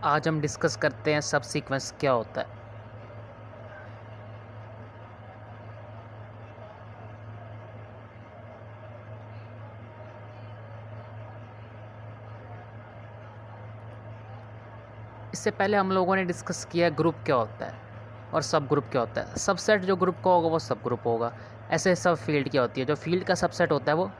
आज हम डिस्कस करते हैं सब सीक्वेंस क्या होता है। इससे पहले हम लोगों ने डिस्कस किया है ग्रुप क्या होता है और सब ग्रुप क्या होता है। सबसेट जो ग्रुप का होगा वो सब ग्रुप होगा। ऐसे सब फील्ड क्या होती है, जो फील्ड का सबसेट होता है वो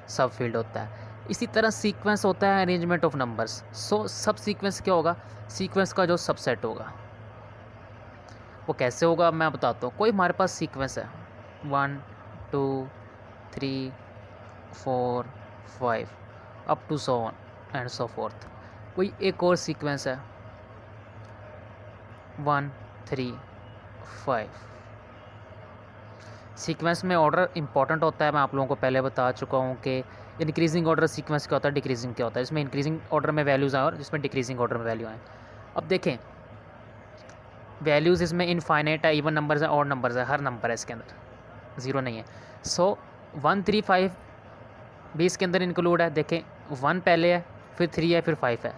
सब फील्ड होता है। इसी तरह सीक्वेंस होता है अरेंजमेंट ऑफ नंबर्स। सो सब सीक्वेंस क्या होगा, सीक्वेंस का जो सबसेट होगा। वो कैसे होगा मैं बताता हूँ। कोई हमारे पास सीक्वेंस है 1 2 3 4 5 up to so on and so forth. कोई एक और सीक्वेंस है 1 3 5। सीक्वेंस में ऑर्डर इंपॉर्टेंट होता है। मैं आप लोगों को पहले बता चुका हूँ कि इंक्रीजिंग ऑर्डर सीक्वेंस क्या होता है, डिक्रीजिंग क्या होता है। इसमें इंक्रीजिंग ऑर्डर में वैल्यूज़ आए और जिसमें डिक्रीजिंग ऑर्डर में वैल्यू आए। अब देखें वैल्यूज़ इसमें इनफाइनाइट है, इवन नंबर्स है, ऑड नंबर्स है, हर नंबर है इसके अंदर, ज़ीरो नहीं है। सो 1 3 5 भी इसके अंदर इंक्लूड है। देखें 1 पहले है, फिर 3 है, फिर 5 है।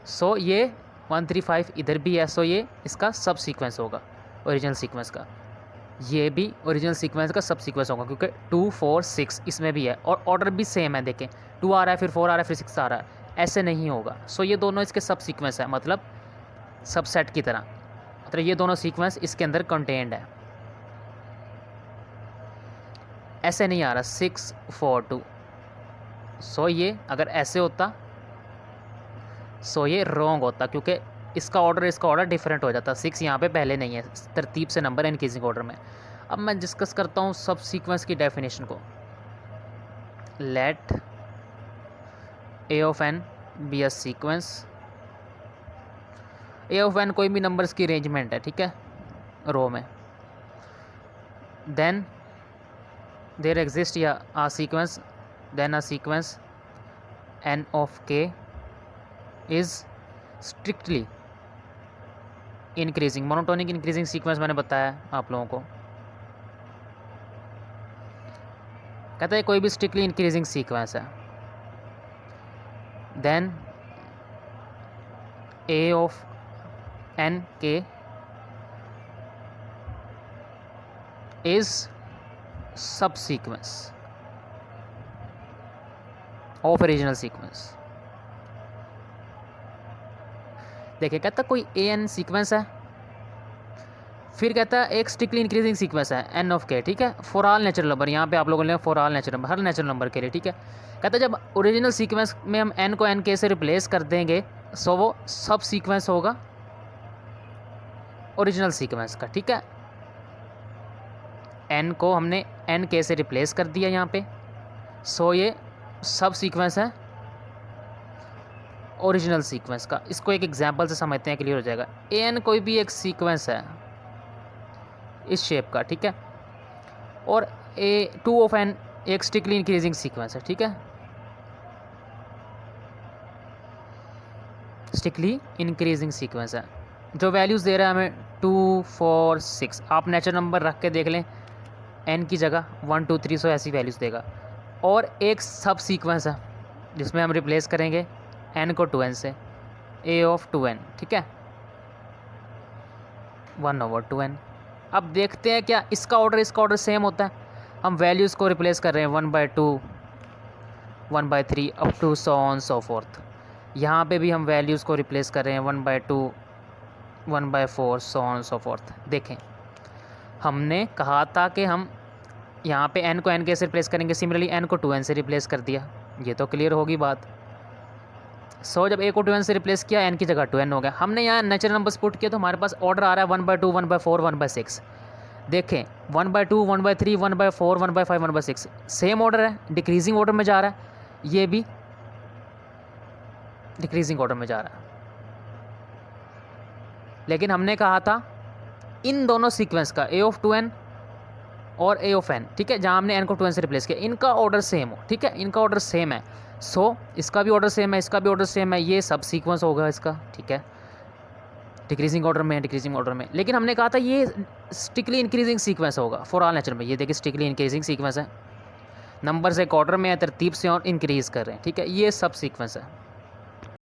सो ये 1 3 5 इधर भी है। सो ये इसका सब सीक्वेंस होगा ओरिजिनल सीक्वेंस का। ये भी ओरिजिनल सीक्वेंस का सब सीक्वेंस होगा क्योंकि 2 4 6 इसमें भी है और ऑर्डर भी सेम है। देखें 2 आ रहा है, फिर 4 आ रहा है, फिर 6 आ रहा है, ऐसे नहीं होगा। सो ये दोनों इसके सब सीक्वेंस है, मतलब सबसेट की तरह। मतलब ये दोनों सीक्वेंस इसके अंदर कंटेंड है। ऐसे नहीं आ रहा 6 4 2। सो ये अगर ऐसे होता सो ये रॉन्ग होता क्योंकि इसका ऑर्डर डिफरेंट हो जाता। 6 यहाँ पे पहले नहीं है, तरतीब से नंबर है इंक्रीजिंग ऑर्डर में। अब मैं डिस्कस करता हूँ सब सीक्वेंस की डेफिनेशन को। Let A of N be a sequence. A of N कोई भी नंबर्स की अरेंजमेंट है, ठीक है, रो में। देन देयर एग्जिस्ट या a sequence, then a sequence n of k is strictly increasing. Monotonic increasing sequence मैंने बताया आप लोगों को। कहता है कोई भी स्ट्रिक्टली इंक्रीजिंग सीक्वेंस है, then a of n k is subsequence of original sequence. देखिए कहता कोई ए एन सीक्वेंस है, फिर कहता है एक स्ट्रिक्टली इंक्रीजिंग सीक्वेंस है एन ऑफ के, ठीक है, फॉर ऑल नेचुरल नंबर। यहाँ पे आप लोगों ने for all natural number, her natural number के लिए, ठीक है। कहता है जब ओरिजिनल सीक्वेंस में हम एन को एन के से रिप्लेस कर देंगे सो वो सब सीक्वेंस होगा ओरिजिनल सीक्वेंस का, ठीक है। एन को हमने एन के से रिप्लेस कर दिया यहाँ पे, सो ये सब सीक्वेंस है ओरिजिनल सीक्वेंस का। इसको एक एग्जांपल से समझते हैं, क्लियर हो जाएगा। ए एन कोई भी एक सीक्वेंस है इस शेप का, ठीक है, और ए 2 ऑफ एन एक स्ट्रिक्टली इंक्रीजिंग सीक्वेंस है, ठीक है, स्ट्रिक्टली इंक्रीजिंग सीक्वेंस है। जो वैल्यूज़ दे रहा है हमें 2 4 6, आप नेचुरल नंबर रख के देख लें, एन की जगह 1 2 3 सो ऐसी वैल्यूज़ देगा। और एक सब सीक्वेंस है जिसमें हम रिप्लेस करेंगे एन को 2n से, ए ऑफ 2n, ठीक है, 1/2n। अब देखते हैं क्या इसका ऑर्डर सेम होता है। हम वैल्यूज़ को रिप्लेस कर रहे हैं 1/2 1/3 up to so on so forth. यहाँ पे भी हम वैल्यूज़ को रिप्लेस कर रहे हैं 1/2 1/4 सो ऑन सो फोर्थ। देखें हमने कहा था कि हम यहाँ पे n को n के से रिप्लेस करेंगे, सिमिलरली n को 2n से रिप्लेस कर दिया। ये तो क्लियर होगी बात। सो जब a को 2n से रिप्लेस किया n की जगह 2n हो गया। हमने यहाँ नेचुरल नंबर्स पुट किया तो हमारे पास ऑर्डर आ रहा है 1/2 1/4 1/6। देखें 1/2 1/3 1/4 1/5 1/6 सेम ऑर्डर है, डिक्रीजिंग ऑर्डर में जा रहा है। ये भी डिक्रीजिंग ऑर्डर में जा रहा है। लेकिन हमने कहा था इन दोनों सीक्वेंस का ए ऑफ 2n और ए ऑफ एन, ठीक है, जहाँ हमने एन को 2n से रिप्लेस किया, इनका ऑर्डर सेम हो, ठीक है, इनका ऑर्डर सेम है। सो इसका भी ऑर्डर सेम है, इसका भी ऑर्डर सेम है, ये सब सीक्वेंस होगा इसका, ठीक है, डिक्रीजिंग ऑर्डर में, डिक्रीजिंग ऑर्डर में। लेकिन हमने कहा था ये स्ट्रिक्टली इंक्रीजिंग सीक्वेंस होगा फॉर ऑल नेचुरल में। ये देखिए स्ट्रिक्टली इंक्रीजिंग सीक्वेंस है, नंबर्स एक ऑर्डर में है, तरतीब से और इंक्रीज कर रहे हैं, ठीक है, ये सब सीक्वेंस है।